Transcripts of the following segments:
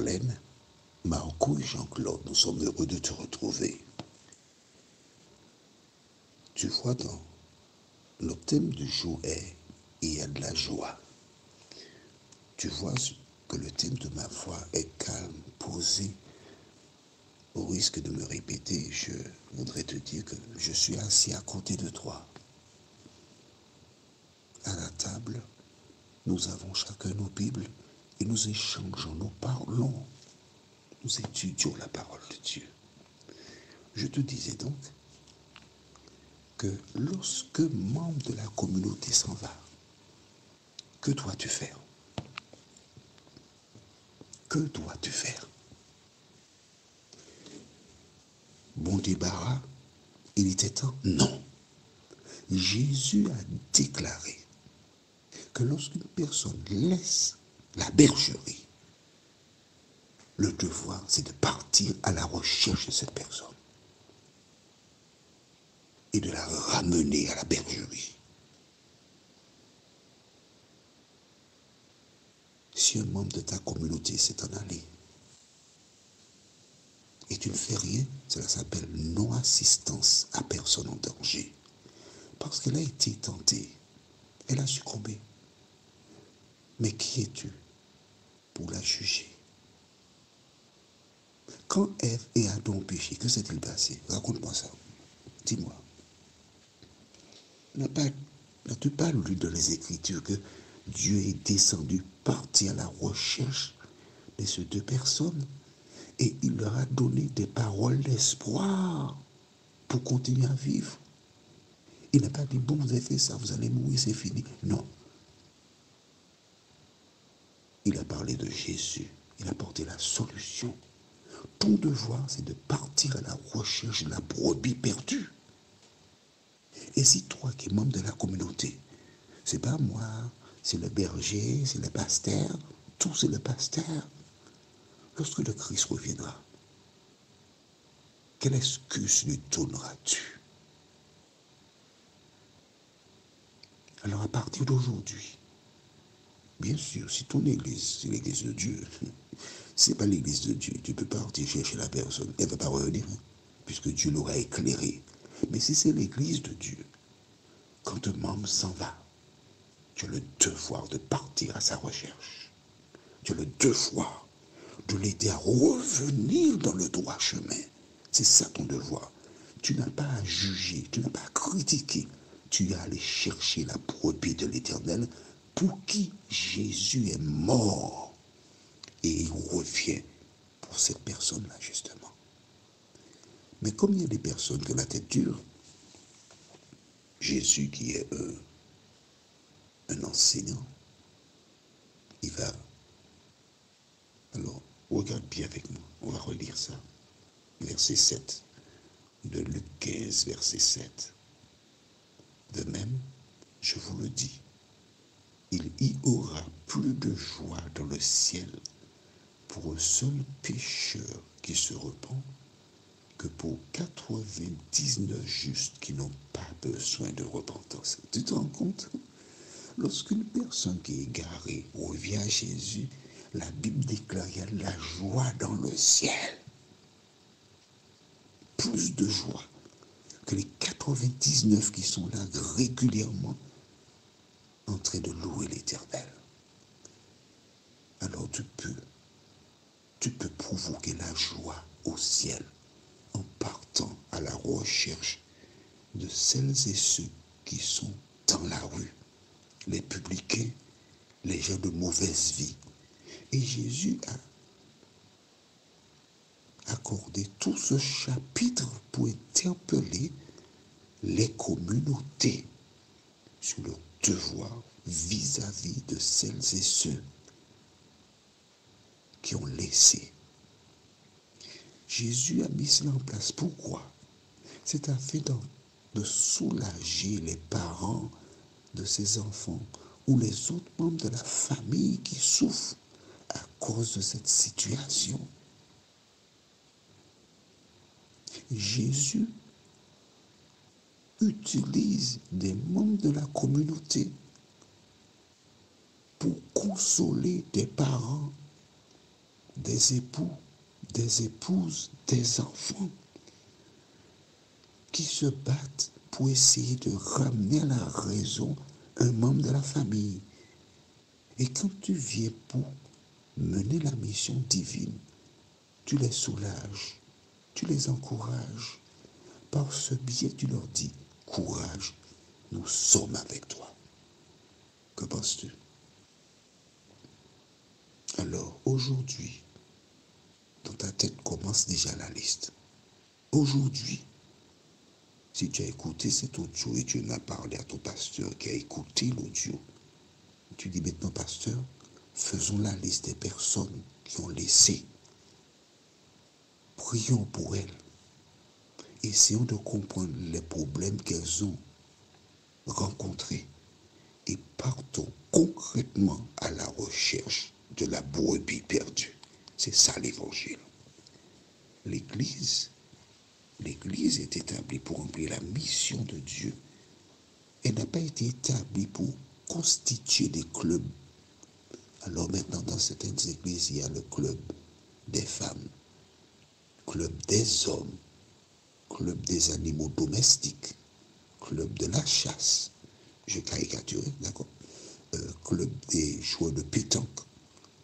Marlène, Marco et Jean-Claude, nous sommes heureux de te retrouver. Tu vois, le thème du jour est « Il y a de la joie ». Tu vois que le thème de ma voix est calme, posé. Au risque de me répéter, je voudrais te dire que je suis assis à côté de toi. À la table, nous avons chacun nos Bibles et nous échangeons, nous parlons, nous étudions la parole de Dieu. Je te disais donc que lorsque membre de la communauté s'en va, que dois-tu faire? Que dois-tu faire? Bon débarras, il était temps? Non. Jésus a déclaré que lorsqu'une personne laisse la bergerie, le devoir, c'est de partir à la recherche de cette personne et de la ramener à la bergerie. Si un membre de ta communauté s'est en allé et tu ne fais rien, cela s'appelle non-assistance à personne en danger. Parce qu'elle a été tentée, elle a succombé. Mais qui es-tu pour la juger? Quand Ève et Adam ont péché, que s'est-il passé? Raconte-moi ça. Dis-moi. N'as-tu pas lu dans les Écritures que Dieu est descendu, parti à la recherche de ces deux personnes et il leur a donné des paroles d'espoir pour continuer à vivre? Il n'a pas dit, bon, vous avez fait ça, vous allez mourir, c'est fini. Non. Il a parlé de Jésus. Il a porté la solution. Ton devoir, c'est de partir à la recherche de la brebis perdue. Et si toi qui es membre de la communauté, c'est pas moi, c'est le berger, c'est le pasteur, tout c'est le pasteur. Lorsque le Christ reviendra, quelle excuse lui donneras-tu? Alors à partir d'aujourd'hui, bien sûr, si ton église, c'est l'église de Dieu, c'est pas l'église de Dieu, tu peux partir chercher la personne, elle ne va pas revenir, puisque Dieu l'aura éclairé. Mais si c'est l'église de Dieu, quand un membre s'en va, tu as le devoir de partir à sa recherche. Tu as le devoir de l'aider à revenir dans le droit chemin. C'est ça ton devoir. Tu n'as pas à juger, tu n'as pas à critiquer. Tu as à aller chercher la brebis de l'Éternel pour qui Jésus est mort. Et il revient pour cette personne-là, justement. Mais comme il y a des personnes qui ont la tête dure, Jésus qui est un enseignant, il va... Alors, regarde bien avec moi, on va relire ça. Verset 7, de Luc 15, verset 7. De même, je vous le dis, il y aura plus de joie dans le ciel pour un seul pécheur qui se repent que pour 99 justes qui n'ont pas besoin de repentance. Tu te rends compte? Lorsqu'une personne qui est égarée revient à Jésus, la Bible déclare qu'il y a de la joie dans le ciel. Plus de joie que les 99 qui sont là régulièrement en train de louer l'Éternel. Alors tu peux provoquer la joie au ciel en partant à la recherche de celles et ceux qui sont dans la rue, les publicains, les gens de mauvaise vie. Et Jésus a accordé tout ce chapitre pour interpeller les communautés sur leur devoir vis-à-vis de celles et ceux qui ont laissé. Jésus a mis cela en place. Pourquoi? C'est afin de soulager les parents de ces enfants ou les autres membres de la famille qui souffrent à cause de cette situation. Jésus utilise des membres de la communauté pour consoler des parents des époux, des épouses, des enfants qui se battent pour essayer de ramener à la raison un membre de la famille. Et quand tu viens pour mener la mission divine, tu les soulages, tu les encourages. Par ce biais, tu leur dis, courage, nous sommes avec toi. Que penses-tu? Alors, aujourd'hui, dans ta tête commence déjà la liste. Aujourd'hui, si tu as écouté cet audio et tu en as parlé à ton pasteur qui a écouté l'audio, tu dis maintenant, pasteur, faisons la liste des personnes qui ont laissé. Prions pour elles. Essayons de comprendre les problèmes qu'elles ont rencontrés et partons concrètement à la recherche de la brebis perdue. C'est ça l'évangile. L'Église est établie pour remplir la mission de Dieu. Elle n'a pas été établie pour constituer des clubs. Alors maintenant, dans certaines églises, il y a le club des femmes, club des hommes, club des animaux domestiques, club de la chasse, je caricature, d'accord, club des joueurs de pétanque,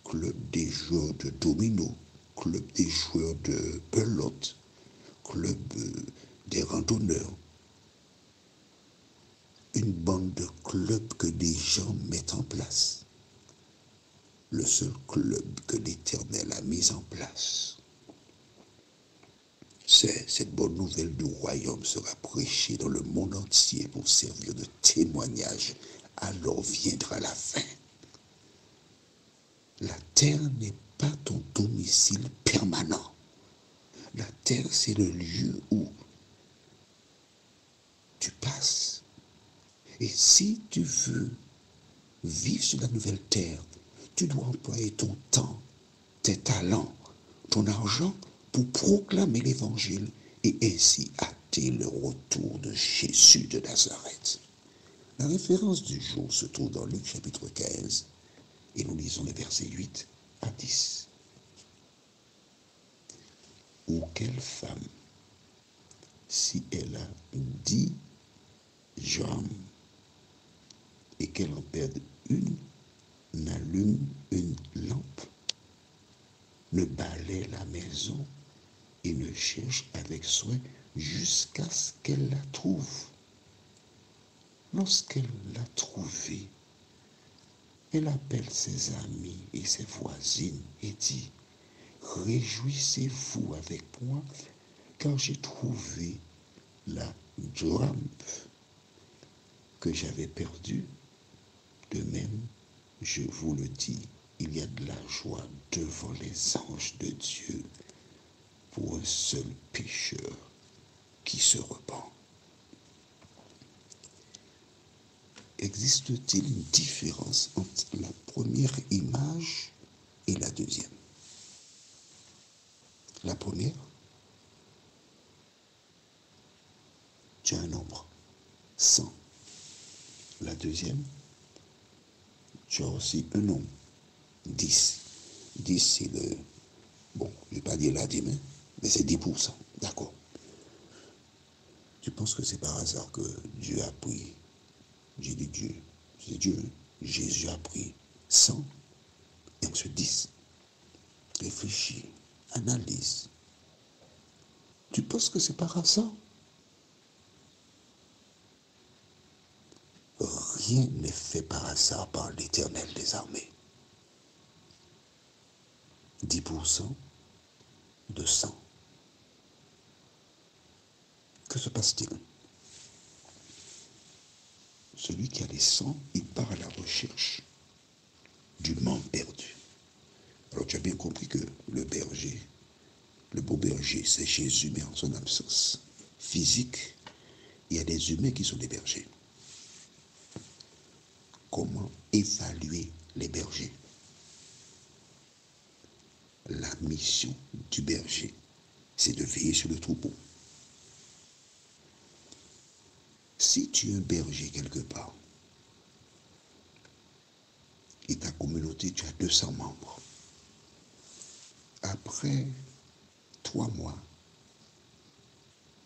club des joueurs de domino, club des joueurs de pelote, club des randonneurs. Une bande de clubs que des gens mettent en place. Le seul club que l'Éternel a mis en place, c'est cette bonne nouvelle du royaume sera prêchée dans le monde entier pour servir de témoignage. Alors viendra la fin. La terre n'est pas ton domicile permanent. La terre, c'est le lieu où tu passes. Et si tu veux vivre sur la nouvelle terre, tu dois employer ton temps, tes talents, ton argent pour proclamer l'évangile et ainsi hâter le retour de Jésus de Nazareth. La référence du jour se trouve dans Luc chapitre 15 et nous lisons les versets 8 à 10. Ou quelle femme, si elle a 10 jambes et qu'elle en perde une, n'allume une lampe, ne balaie la maison et ne cherche avec soin jusqu'à ce qu'elle la trouve. Lorsqu'elle l'a trouvée, elle appelle ses amis et ses voisines et dit, réjouissez-vous avec moi, car j'ai trouvé la lampe que j'avais perdue. De même, je vous le dis, il y a de la joie devant les anges de Dieu pour un seul pécheur qui se repent. Existe-t-il une différence entre la première image et la deuxième? La première, tu as un nombre, 100. La deuxième, tu as aussi un nombre, 10. 10, c'est le... Bon, je ne vais pas dire la dîme, mais c'est 10%. D'accord. Tu penses que c'est par hasard que Dieu a pris, j'ai dit Dieu, c'est Dieu, Jésus a pris 100 et ensuite 10. Réfléchis, analyse. Tu penses que c'est par hasard? Rien n'est fait par hasard par l'Éternel des armées. 10% de 100. Que se passe-t-il? Celui qui a les 100, il part à la recherche du membre perdu. Alors tu as bien compris que le berger, le beau berger, c'est Jésus, mais en son absence physique, il y a des humains qui sont des bergers. Comment évaluer les bergers? La mission du berger, c'est de veiller sur le troupeau. Si tu es un berger quelque part, et ta communauté, tu as 200 membres, après 3 mois,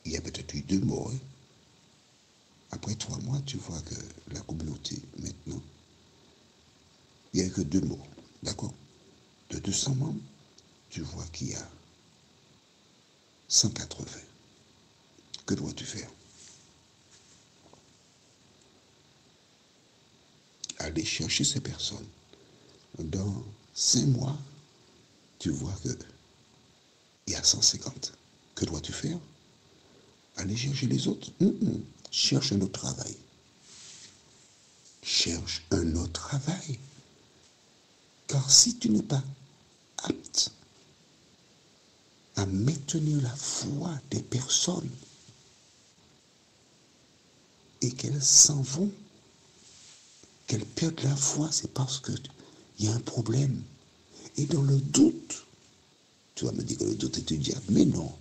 il y a peut-être eu 2 morts. Hein. Après 3 mois, tu vois que la communauté, maintenant, il n'y a que 2 morts. D'accord? De 200 membres, tu vois qu'il y a 180. Que dois-tu faire? Aller chercher ces personnes. Dans 5 mois, tu vois qu'il y a 150. Que dois-tu faire? Aller chercher les autres? Cherche un autre travail. Cherche un autre travail. Car si tu n'es pas apte à maintenir la foi des personnes et qu'elles s'en vont, qu'elles perdent la foi, c'est parce qu'il y a un problème. Et dans le doute, tu vas me dire que le doute est du diable. Mais non.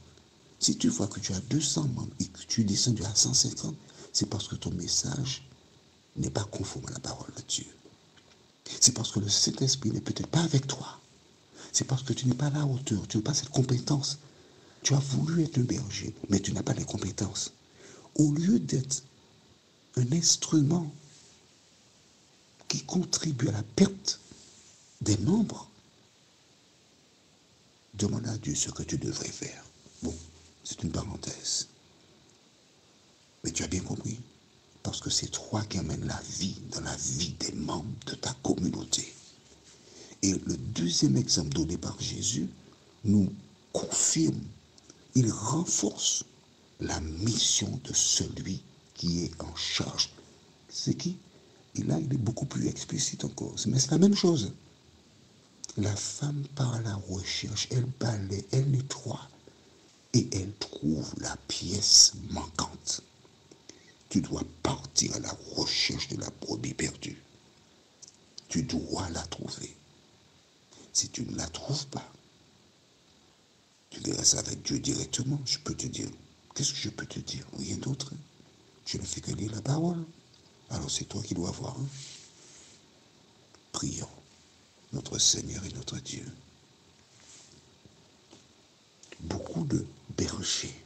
Si tu vois que tu as 200 membres et que tu es descendu à 150, c'est parce que ton message n'est pas conforme à la parole de Dieu. C'est parce que le Saint-Esprit n'est peut-être pas avec toi. C'est parce que tu n'es pas à la hauteur, tu n'as pas cette compétence. Tu as voulu être un berger, mais tu n'as pas les compétences. Au lieu d'être un instrument qui contribue à la perte des membres, demande à Dieu ce que tu devrais faire. Bon, c'est une parenthèse. Mais tu as bien compris, parce que c'est toi qui amènes la vie dans la vie des membres de ta communauté. Et le deuxième exemple donné par Jésus nous confirme, il renforce la mission de celui qui est en charge. C'est qui? Et là, il est beaucoup plus explicite encore. Mais c'est la même chose. La femme part à la recherche, elle balaie, elle nettoie et elle trouve la pièce manquante. Tu dois partir à la recherche de la brebis perdue. Tu dois la trouver. Si tu ne la trouves pas, tu verras ça avec Dieu directement. Je peux te dire, qu'est-ce que je peux te dire? Rien d'autre. Je ne fais que lire la parole. Alors c'est toi qui dois voir. Hein? Prions notre Seigneur et notre Dieu. Beaucoup de bergers.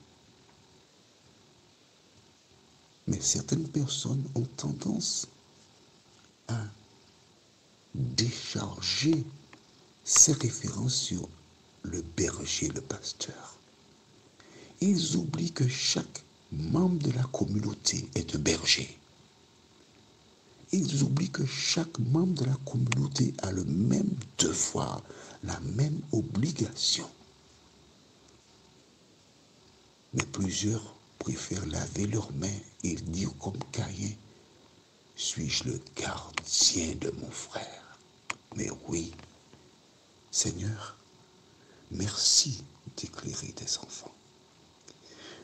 Mais certaines personnes ont tendance à décharger ces références sur le berger, le pasteur. Ils oublient que chaque membre de la communauté est un berger. Ils oublient que chaque membre de la communauté a le même devoir, la même obligation. Mais plusieurs préfèrent laver leurs mains et dire comme Caïn, suis-je le gardien de mon frère? Mais oui, Seigneur, merci d'éclairer tes enfants.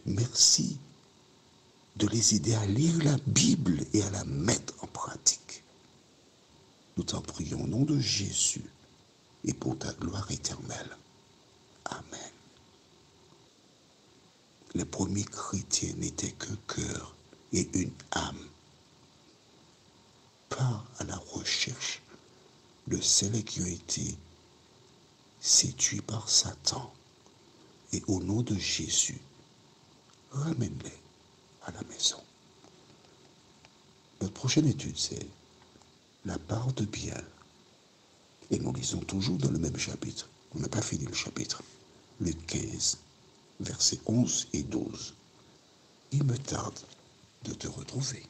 Merci de les aider à lire la Bible et à la mettre en pratique. Nous t'en prions au nom de Jésus et pour ta gloire éternelle. Amen. Les premiers chrétiens n'étaient qu'un cœur et une âme. Pas à la recherche de celles qui ont été séduits par Satan. Et au nom de Jésus, ramène-les à la maison. Notre prochaine étude, c'est la part de bien. Et nous lisons toujours dans le même chapitre. On n'a pas fini le chapitre. Le 15, versets 11 et 12. Il me tarde de te retrouver.